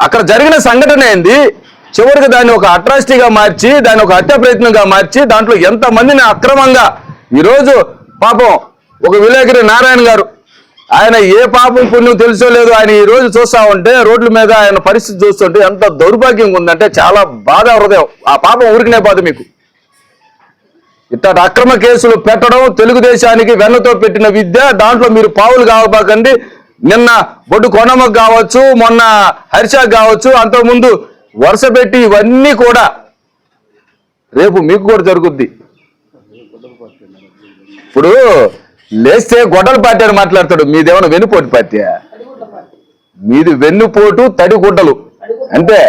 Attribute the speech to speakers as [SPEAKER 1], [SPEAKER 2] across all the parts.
[SPEAKER 1] అక్కడ జరిగిన సంఘటన ఏంది, చివరికి దాన్ని ఒక అట్రాసిటీగా మార్చి, దాన్ని ఒక హత్య ప్రయత్నంగా మార్చి, దాంట్లో ఎంతమందిని అక్రమంగా ఈరోజు పాపం ఒక విలేకరి నారాయణ గారు, ఆయన ఏ పాపం పుణ్యం తెలుసో లేదు, ఆయన ఈ రోజు చూస్తా ఉంటే రోడ్ల మీద ఆయన పరిస్థితి చూస్తుంటే ఎంత దౌర్భాగ్యంగా ఉందంటే చాలా బాధ హృదయం. ఆ పాపం ఊరికనే బాధ. మీకు ఇట్టటి అక్రమ కేసులు పెట్టడం తెలుగుదేశానికి వెన్నతో పెట్టిన విద్య. దాంట్లో మీరు పావులు కావబాకండి. నిన్న బొడ్డు కొనమ్మకు కావచ్చు, మొన్న హర్షాకు కావచ్చు, అంతకుముందు వరుస పెట్టి ఇవన్నీ కూడా రేపు మీకు కూడా జరుగుద్ది. ఇప్పుడు లేస్తే గొడ్డల పార్టీ అని మాట్లాడతాడు. మీదేమన్నా వెన్నుపోటు పార్టీ? మీది వెన్నుపోటు తడిగుడ్డలు అంతే.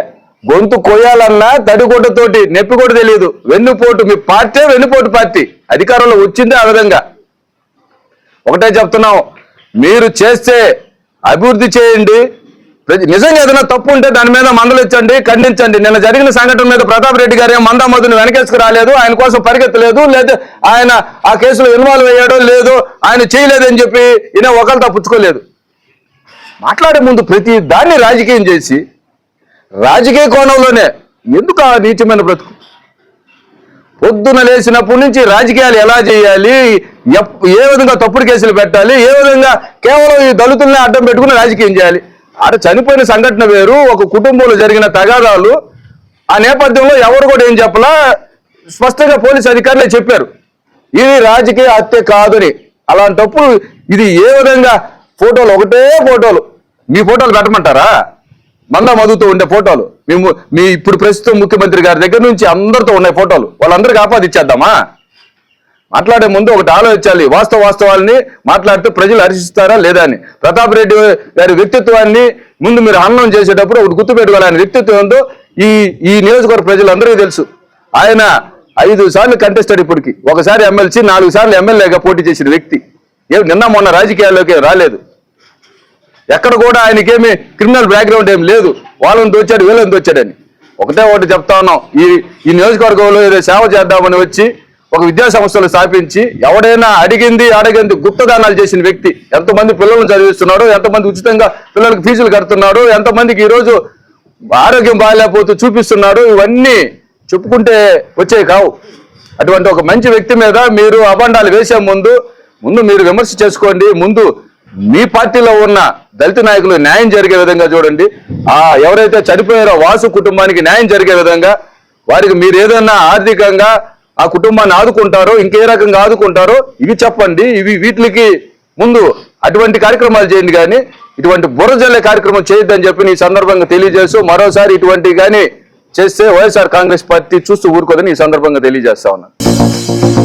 [SPEAKER 1] గొంతు కొయ్యాలన్నా తడిగుడ్డతోటి, నొప్పి కూడా తెలియదు. వెన్నుపోటు. మీ పార్టీ వెన్నుపోటు పార్టీ. అధికారంలో వచ్చిందే ఆ విధంగా. ఒకటే చెప్తున్నాం, మీరు చేస్తే అభివృద్ధి చేయండి. నిజంగా ఏదైనా తప్పు ఉంటే దాని మీద మందలించండి, ఖండించండి. నిన్న జరిగిన సంఘటన మీద ప్రతాప్ రెడ్డి గారు మందా మధుని వెనకేసుకు రాలేదు, ఆయన కోసం పరిగెత్తలేదు, లేదా ఆయన ఆ కేసులో ఇన్వాల్వ్ అయ్యాడో లేదో, ఆయన చేయలేదని చెప్పి ఈయన ఒకళ్ళతో పుచ్చుకోలేదు. మాట్లాడే ముందు ప్రతి దాన్ని రాజకీయం చేసి, రాజకీయ కోణంలోనే ఎందుకు ఆ నీచమైన బ్రతుకు? పొద్దున లేచినప్పటి నుంచి రాజకీయాలు ఎలా చేయాలి, ఏ విధంగా తప్పుడు కేసులు పెట్టాలి, ఏ విధంగా కేవలం ఈ దళితుల్ని అడ్డం పెట్టుకుని రాజకీయం చేయాలి. ఆడ చనిపోయిన సంఘటన వేరు, ఒక కుటుంబంలో జరిగిన తగాదాలు. ఆ నేపథ్యంలో ఎవరు కూడా ఏం చెప్పలా, స్పష్టంగా పోలీసు అధికారులే చెప్పారు ఇది రాజకీయ హత్య కాదని. అలాంటప్పుడు ఇది ఏ విధంగా ఫోటోలు, ఒకటే ఫోటోలు, మీ ఫోటోలు పెట్టమంటారా? మందా మధుతో ఉండే ఫోటోలు మీ ఇప్పుడు ప్రస్తుతం ముఖ్యమంత్రి గారి దగ్గర నుంచి అందరితో ఉన్నాయి ఫోటోలు. వాళ్ళందరికీ ఆపాదించేద్దామా? మాట్లాడే ముందు ఒకటి ఆలోచించాలి. వాస్తవాల్ని మాట్లాడితే ప్రజలు హర్షిస్తారా లేదా అని. ప్రతాప్ రెడ్డి గారి వ్యక్తిత్వాన్ని ముందు మీరు హననం చేసేటప్పుడు ఒకటి గుర్తుపెట్టుకోవాలి. ఆయన వ్యక్తిత్వం ఏందో ఈ నియోజకవర్గ ప్రజలందరికీ తెలుసు. ఆయన 5 సార్లు కంటెస్టెడ్, ఇప్పటికి ఒకసారి ఎమ్మెల్సీ, 4 సార్లు ఎమ్మెల్యేగా పోటీ చేసిన వ్యక్తి. నిన్న మొన్న రాజకీయాల్లోకి రాలేదు. ఎక్కడ కూడా ఆయనకేమి క్రిమినల్ బ్యాక్గ్రౌండ్ ఏం లేదు. వాళ్ళని దోచాడు, వీళ్ళని దోచాడని. ఒకటి చెప్తా ఉన్నాం, ఈ నియోజకవర్గంలో ఏదో సేవ చేద్దామని వచ్చి ఒక విద్యా సంస్థలు స్థాపించి ఎవడైనా అడిగింది గుప్తదానాలు చేసిన వ్యక్తి. ఎంతమంది పిల్లలను చదివిస్తున్నాడు, ఎంతమంది ఉచితంగా పిల్లలకు ఫీజులు కడుతున్నాడు, ఎంతమందికి ఈరోజు ఆరోగ్యం బాగాలేకపోతూ చూపిస్తున్నాడు. ఇవన్నీ చెప్పుకుంటే వచ్చే కావు. అటువంటి ఒక మంచి వ్యక్తి మీద మీరు అభండాలు వేసే ముందు మీరు విమర్శ చేసుకోండి. ముందు మీ పార్టీలో ఉన్న దళిత నాయకులు న్యాయం జరిగే విధంగా చూడండి. ఎవరైతే చనిపోయారో వాసు కుటుంబానికి న్యాయం జరిగే విధంగా, వారికి మీరు ఏదన్నా ఆర్థికంగా ఆ కుటుంబాన్ని ఆదుకుంటారో, ఇంకే రకంగా ఆదుకుంటారో ఇవి చెప్పండి. వీటికి ముందు అటువంటి కార్యక్రమాలు చేయండి, కానీ ఇటువంటి బుర్రజల్లే కార్యక్రమం చేయొద్దని చెప్పి ఈ సందర్భంగా తెలియజేస్తూ, మరోసారి ఇటువంటి కానీ చేస్తే వైఎస్ఆర్ కాంగ్రెస్ పార్టీ చూస్తూ ఊరుకోదని ఈ సందర్భంగా తెలియజేస్తా ఉన్నాను.